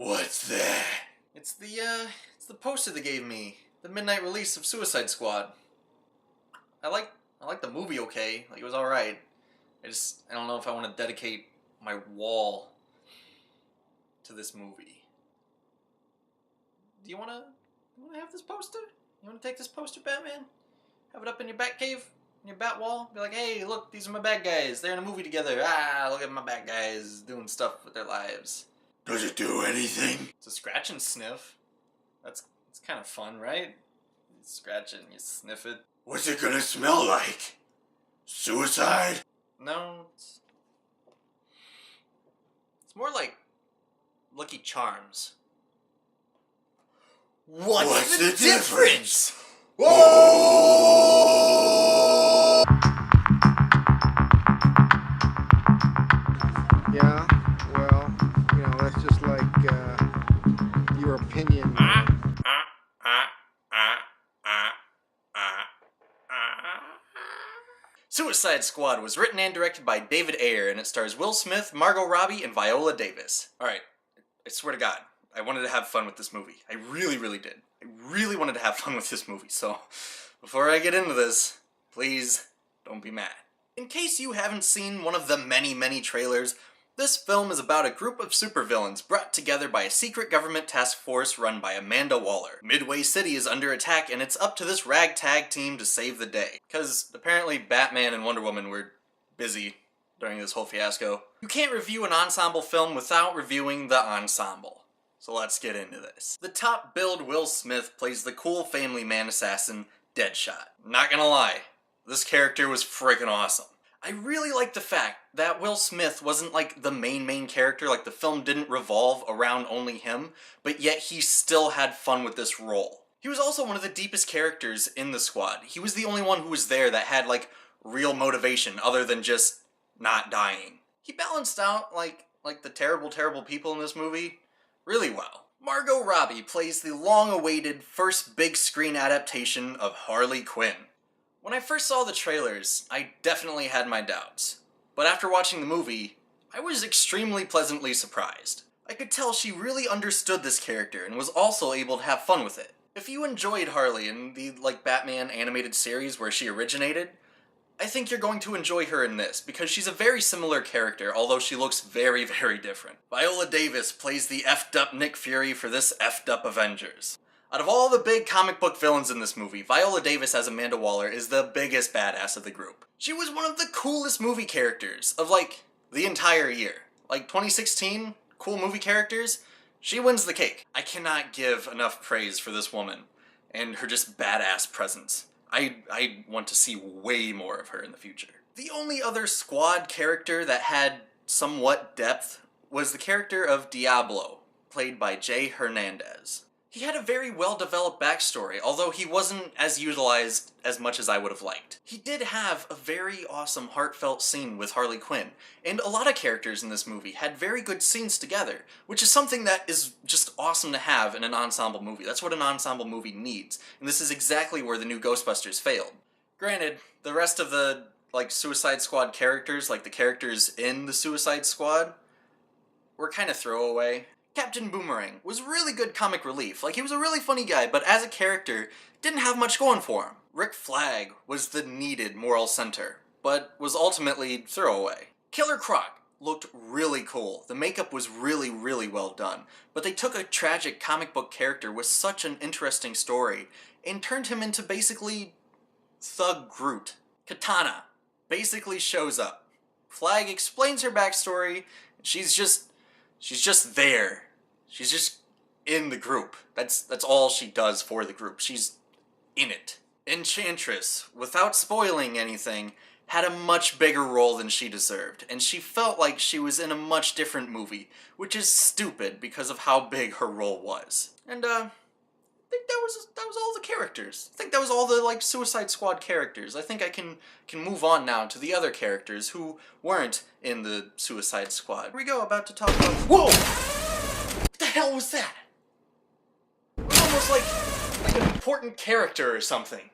What's that? It's the poster they gave me. The midnight release of Suicide Squad. I like the movie okay. Like, it was alright. I don't know if I want to dedicate my wall to this movie. Do you wanna have this poster? You wanna take this poster, Batman? Have it up in your bat cave? In your bat wall? Be like, hey, look, these are my bad guys. They're in a movie together. Ah, look at my bad guys doing stuff with their lives. Does it do anything? It's a scratch and sniff. It's kind of fun, right? You scratch it and you sniff it. What's it gonna smell like? Suicide? No, it's more like Lucky Charms. What's the difference? Whoa! Yeah, well, that's just like your opinion. Suicide Squad was written and directed by David Ayer, and it stars Will Smith, Margot Robbie, and Viola Davis. Alright, I swear to God, I wanted to have fun with this movie. I really, really did. I really wanted to have fun with this movie, so before I get into this, please don't be mad. In case you haven't seen one of the many, many trailers, this film is about a group of supervillains brought together by a secret government task force run by Amanda Waller. Midway City is under attack, and it's up to this ragtag team to save the day. Because apparently Batman and Wonder Woman were busy during this whole fiasco. You can't review an ensemble film without reviewing the ensemble. So let's get into this. The top-billed Will Smith plays the cool family man assassin, Deadshot. Not gonna lie, this character was freaking awesome. I really like the fact that Will Smith wasn't like the main character, like the film didn't revolve around only him, but yet he still had fun with this role. He was also one of the deepest characters in the squad. He was the only one who was there that had like real motivation other than just not dying. He balanced out like the terrible people in this movie really well. Margot Robbie plays the long-awaited first big screen adaptation of Harley Quinn. When I first saw the trailers, I definitely had my doubts. But after watching the movie, I was extremely pleasantly surprised. I could tell she really understood this character and was also able to have fun with it. If you enjoyed Harley in the Batman animated series where she originated, I think you're going to enjoy her in this, because she's a very similar character, although she looks very, very different. Viola Davis plays the effed up Nick Fury for this effed up Avengers. Out of all the big comic book villains in this movie, Viola Davis as Amanda Waller is the biggest badass of the group. She was one of the coolest movie characters of, the entire year. 2016, cool movie characters, she wins the cake. I cannot give enough praise for this woman and her just badass presence. I want to see way more of her in the future. The only other squad character that had somewhat depth was the character of Diablo, played by Jay Hernandez. He had a very well-developed backstory, although he wasn't as utilized as much as I would have liked. He did have a very awesome, heartfelt scene with Harley Quinn, and a lot of characters in this movie had very good scenes together, which is something that is just awesome to have in an ensemble movie. That's what an ensemble movie needs, and this is exactly where the new Ghostbusters failed. Granted, the rest of the, Suicide Squad characters, the characters in the Suicide Squad, were kind of throwaway. Captain Boomerang was really good comic relief. He was a really funny guy, but as a character, didn't have much going for him. Rick Flag was the needed moral center, but was ultimately throwaway. Killer Croc looked really cool. The makeup was really, really well done, but they took a tragic comic book character with such an interesting story and turned him into basically Thug Groot. Katana basically shows up. Flag explains her backstory, and she's just there. She's just in the group. That's all she does for the group. She's in it. Enchantress, without spoiling anything, had a much bigger role than she deserved, and she felt like she was in a much different movie, which is stupid because of how big her role was. And I think that was all the characters. I think that was all the Suicide Squad characters. I think I can move on now to the other characters who weren't in the Suicide Squad. Here we go, about to talk about. Whoa! What the hell was that? It was almost like an important character or something.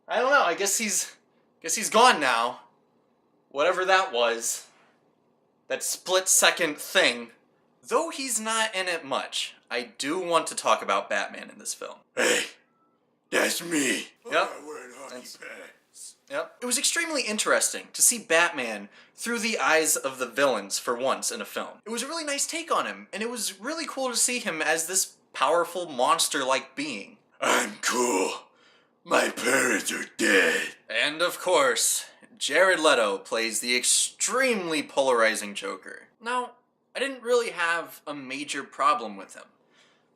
I don't know. I guess he's gone now. Whatever that was, that split-second thing Though he's not in it much, I do want to talk about Batman in this film. Hey, that's me. Yep. I'm wearing hockey That's- pants. Yep. It was extremely interesting to see Batman through the eyes of the villains for once in a film. It was a really nice take on him, and it was really cool to see him as this powerful monster-like being. I'm cool. My parents are dead. And of course, Jared Leto plays the extremely polarizing Joker. Now, I didn't really have a major problem with him,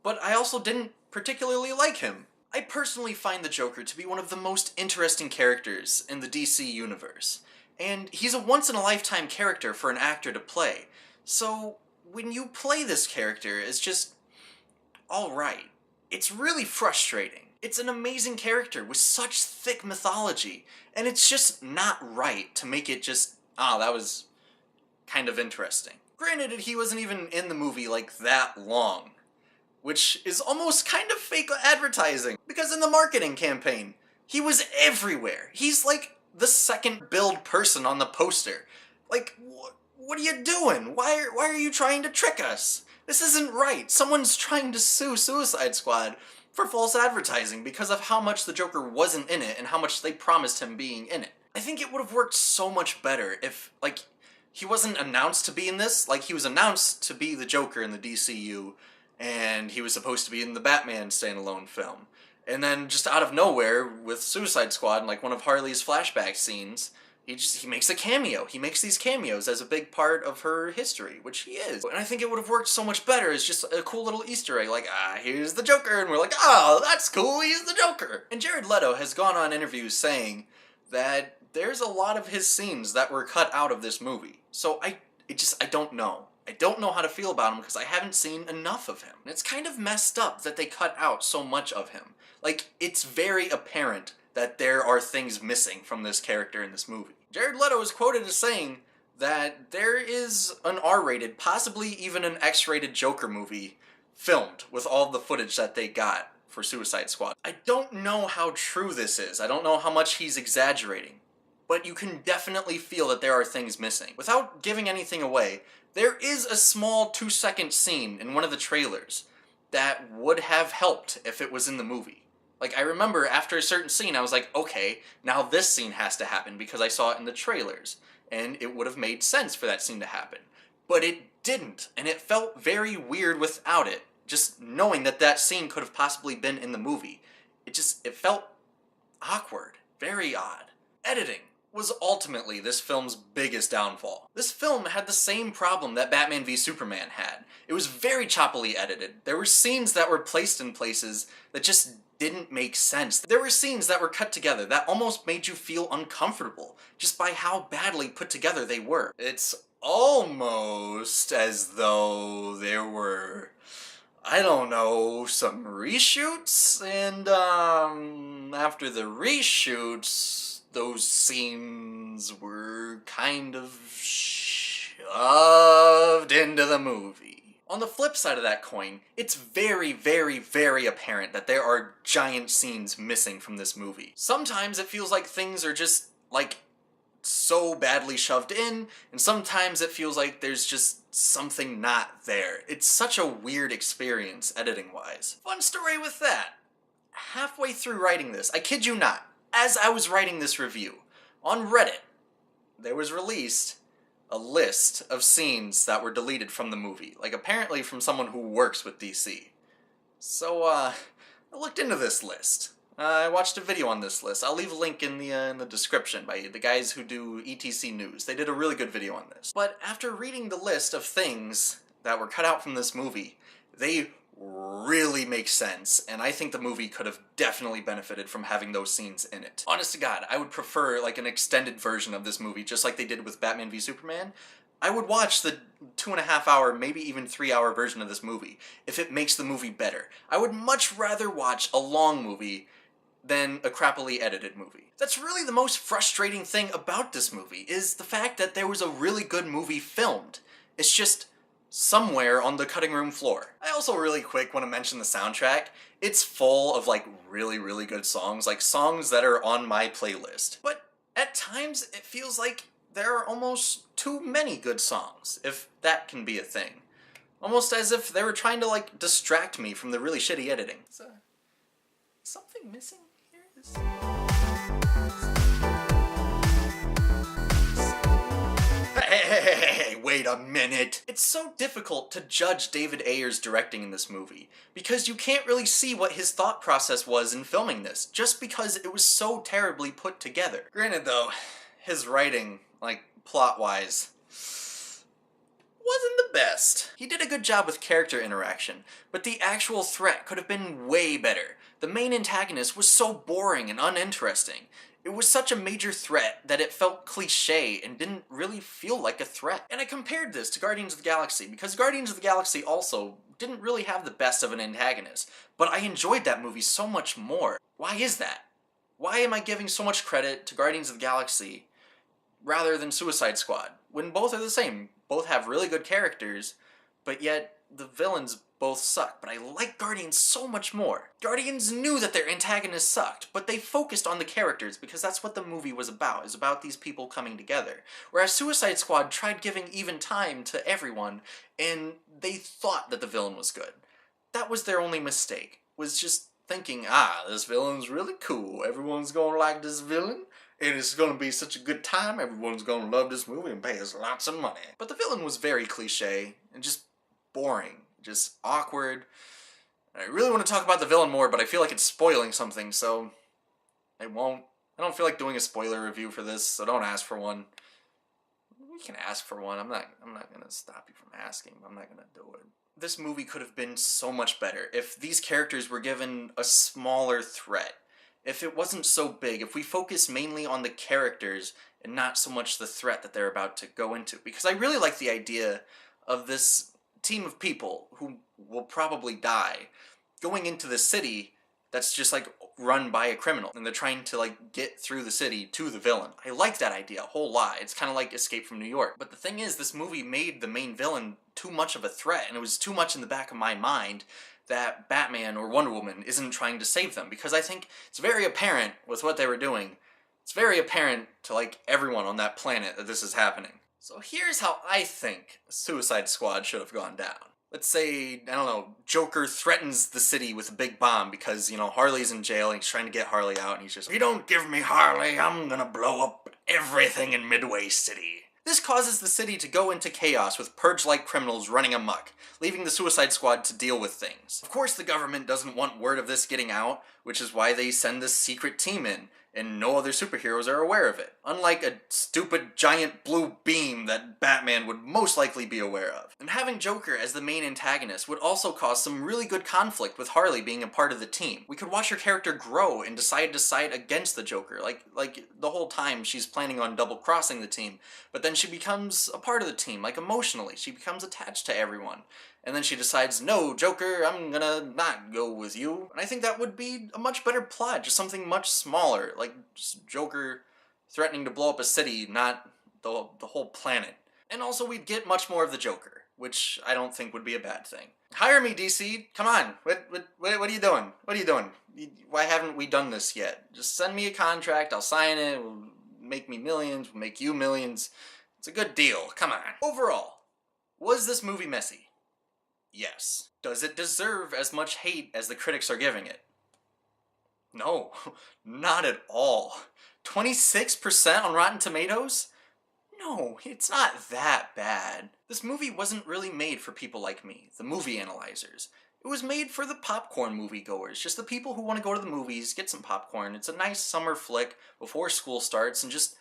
but I also didn't particularly like him. I personally find the Joker to be one of the most interesting characters in the DC universe, and he's a once-in-a-lifetime character for an actor to play, so when you play this character, it's just alright. It's really frustrating. It's an amazing character with such thick mythology, and it's just not right to make it just, that was kind of interesting. Granted, he wasn't even in the movie like that long, which is almost kind of fake advertising, because in the marketing campaign, he was everywhere. He's like the second billed person on the poster. Like, what are you doing? Why are you trying to trick us? This isn't right. Someone's trying to sue Suicide Squad for false advertising because of how much the Joker wasn't in it and how much they promised him being in it. I think it would have worked so much better if, like, he wasn't announced to be in this. Like, he was announced to be the Joker in the DCU, and he was supposed to be in the Batman standalone film. And then just out of nowhere, with Suicide Squad and like one of Harley's flashback scenes, he makes a cameo. He makes these cameos as a big part of her history, which he is. And I think it would have worked so much better as just a cool little Easter egg, like, here's the Joker, and we're like, that's cool, he's the Joker. And Jared Leto has gone on interviews saying that there's a lot of his scenes that were cut out of this movie. So I don't know. I don't know how to feel about him because I haven't seen enough of him. And it's kind of messed up that they cut out so much of him. Like, it's very apparent that there are things missing from this character in this movie. Jared Leto is quoted as saying that there is an R-rated, possibly even an X-rated Joker movie filmed with all the footage that they got for Suicide Squad. I don't know how true this is. I don't know how much he's exaggerating. But you can definitely feel that there are things missing. Without giving anything away, there is a small 2-second scene in one of the trailers that would have helped if it was in the movie. Like, I remember after a certain scene, I was like, okay, now this scene has to happen because I saw it in the trailers, and it would have made sense for that scene to happen. But it didn't, and it felt very weird without it, just knowing that that scene could have possibly been in the movie. It felt awkward, very odd. Editing was ultimately this film's biggest downfall. This film had the same problem that Batman v Superman had. It was very choppily edited. There were scenes that were placed in places that just didn't make sense. There were scenes that were cut together that almost made you feel uncomfortable just by how badly put together they were. It's almost as though there were, I don't know, some reshoots, and after the reshoots, those scenes were kind of shoved into the movie. On the flip side of that coin, it's very, very, very apparent that there are giant scenes missing from this movie. Sometimes it feels like things are just, like, so badly shoved in, and sometimes it feels like there's just something not there. It's such a weird experience, editing-wise. Fun story with that. Halfway through writing this, I kid you not, as I was writing this review, on Reddit, there was released a list of scenes that were deleted from the movie. Like, apparently from someone who works with DC. So, I looked into this list. I watched a video on this list. I'll leave a link in the description by the guys who do ETC News. They did a really good video on this. But after reading the list of things that were cut out from this movie, they really make sense, and I think the movie could have definitely benefited from having those scenes in it. Honest to God, I would prefer like an extended version of this movie, just like they did with Batman v Superman. I would watch the 2.5 hour, maybe even 3 hour version of this movie, if it makes the movie better. I would much rather watch a long movie than a crappily edited movie. That's really the most frustrating thing about this movie, is the fact that there was a really good movie filmed. It's just somewhere on the cutting room floor. I also really quick want to mention the soundtrack. It's full of like really, really good songs, like songs that are on my playlist. But at times it feels like there are almost too many good songs, if that can be a thing. Almost as if they were trying to, like, distract me from the really shitty editing. Is something missing here? Hey, wait a minute. It's so difficult to judge David Ayer's directing in this movie, because you can't really see what his thought process was in filming this, just because it was so terribly put together. Granted though, his writing, like, plot-wise, wasn't the best. He did a good job with character interaction, but the actual threat could have been way better. The main antagonist was so boring and uninteresting. It was such a major threat that it felt cliché and didn't really feel like a threat. And I compared this to Guardians of the Galaxy, because Guardians of the Galaxy also didn't really have the best of an antagonist, but I enjoyed that movie so much more. Why is that? Why am I giving so much credit to Guardians of the Galaxy rather than Suicide Squad, when both are the same? Both have really good characters, but yet the villains both suck. But I like Guardians so much more. Guardians knew that their antagonists sucked, but they focused on the characters because that's what the movie was about. It's about these people coming together. Whereas Suicide Squad tried giving even time to everyone, and they thought that the villain was good. That was their only mistake, was just thinking, this villain's really cool. Everyone's gonna like this villain. And it's gonna be such a good time, everyone's gonna love this movie and pay us lots of money. But the villain was very cliche, and just boring, just awkward. I really want to talk about the villain more, but I feel like it's spoiling something, so I won't. I don't feel like doing a spoiler review for this, so don't ask for one. You can ask for one, I'm not gonna stop you from asking, I'm not gonna do it. This movie could have been so much better if these characters were given a smaller threat. If it wasn't so big, if we focus mainly on the characters and not so much the threat that they're about to go into. Because I really like the idea of this team of people who will probably die going into the city that's just like run by a criminal, and they're trying to like get through the city to the villain. I like that idea a whole lot. It's kind of like Escape from New York. But the thing is, this movie made the main villain too much of a threat, and it was too much in the back of my mind that Batman or Wonder Woman isn't trying to save them, because I think it's very apparent with what they were doing. It's very apparent to like everyone on that planet that this is happening. So here's how I think Suicide Squad should have gone down. Let's say, I don't know, Joker threatens the city with a big bomb because, you know, Harley's in jail and he's trying to get Harley out, and he's just, if you don't give me Harley, I'm gonna blow up everything in Midway City. This causes the city to go into chaos with purge-like criminals running amok, leaving the Suicide Squad to deal with things. Of course the government doesn't want word of this getting out, which is why they send this secret team in, and no other superheroes are aware of it. Unlike a stupid giant blue beam that Batman would most likely be aware of. And having Joker as the main antagonist would also cause some really good conflict with Harley being a part of the team. We could watch her character grow and decide to side against the Joker, like the whole time she's planning on double-crossing the team, but then she becomes a part of the team, like emotionally. She becomes attached to everyone. And then she decides, no, Joker, I'm gonna not go with you. And I think that would be a much better plot, just something much smaller, like just Joker threatening to blow up a city, not the whole planet. And also we'd get much more of the Joker, which I don't think would be a bad thing. Hire me, DC, come on, what are you doing? What are you doing? Why haven't we done this yet? Just send me a contract, I'll sign it, we'll make me millions, we'll make you millions. It's a good deal, come on. Overall, was this movie messy? Yes. Does it deserve as much hate as the critics are giving it? No, not at all. 26% on Rotten Tomatoes? No, it's not that bad. This movie wasn't really made for people like me, the movie analyzers. It was made for the popcorn moviegoers, just the people who want to go to the movies, get some popcorn. It's a nice summer flick before school starts and just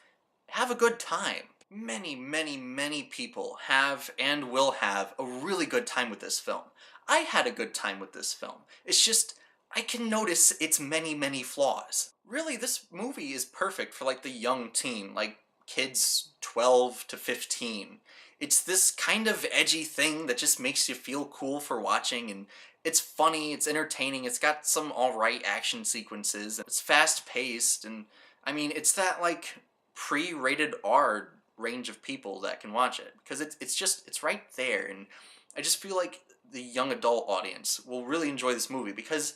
have a good time. Many, many, many people have and will have a really good time with this film. I had a good time with this film. It's just, I can notice its many, many flaws. Really, this movie is perfect for like the young teen, like kids 12 to 15. It's this kind of edgy thing that just makes you feel cool for watching, and it's funny, it's entertaining, it's got some alright action sequences, it's fast-paced, and I mean, it's that like pre-rated R range of people that can watch it, because it's right there, and I just feel like the young adult audience will really enjoy this movie because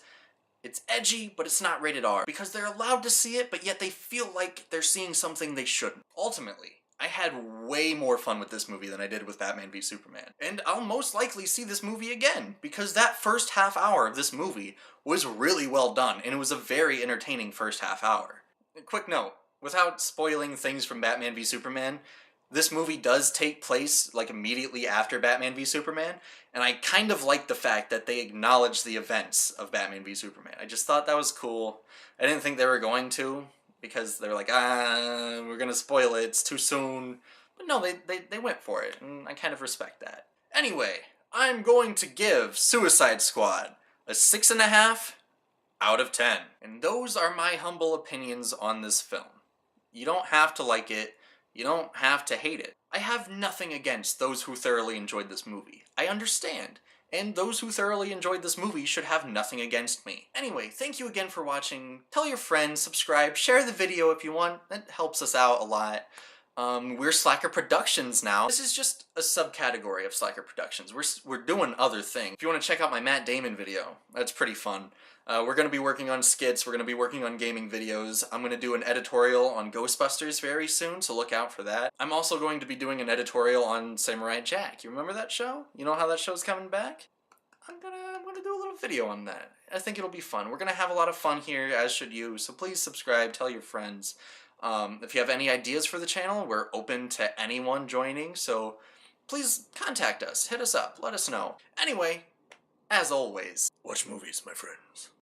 it's edgy, but it's not rated R, because they're allowed to see it, but yet they feel like they're seeing something they shouldn't. Ultimately, I had way more fun with this movie than I did with Batman v Superman. And I'll most likely see this movie again, because that first half hour of this movie was really well done, and it was a very entertaining first half hour. A quick note, without spoiling things from Batman v Superman, this movie does take place like immediately after Batman v Superman, and I kind of like the fact that they acknowledge the events of Batman v Superman. I just thought that was cool. I didn't think they were going to, because they're like, we're gonna spoil it, it's too soon. But no, they went for it, and I kind of respect that. Anyway, I'm going to give Suicide Squad a 6.5 out of 10. And those are my humble opinions on this film. You don't have to like it, you don't have to hate it. I have nothing against those who thoroughly enjoyed this movie. I understand. And those who thoroughly enjoyed this movie should have nothing against me. Anyway, thank you again for watching. Tell your friends, subscribe, share the video if you want. That helps us out a lot. We're Slacker Productions now. This is just a subcategory of Slacker Productions. We're doing other things. If you want to check out my Matt Damon video, that's pretty fun. We're going to be working on skits, we're going to be working on gaming videos. I'm going to do an editorial on Ghostbusters very soon, so look out for that. I'm also going to be doing an editorial on Samurai Jack. You remember that show? You know how that show's coming back? I'm gonna do a little video on that. I think it'll be fun. We're gonna have a lot of fun here, as should you, so please subscribe, tell your friends. If you have any ideas for the channel, we're open to anyone joining, so please contact us, hit us up, let us know. Anyway, as always, Watch movies, my friends.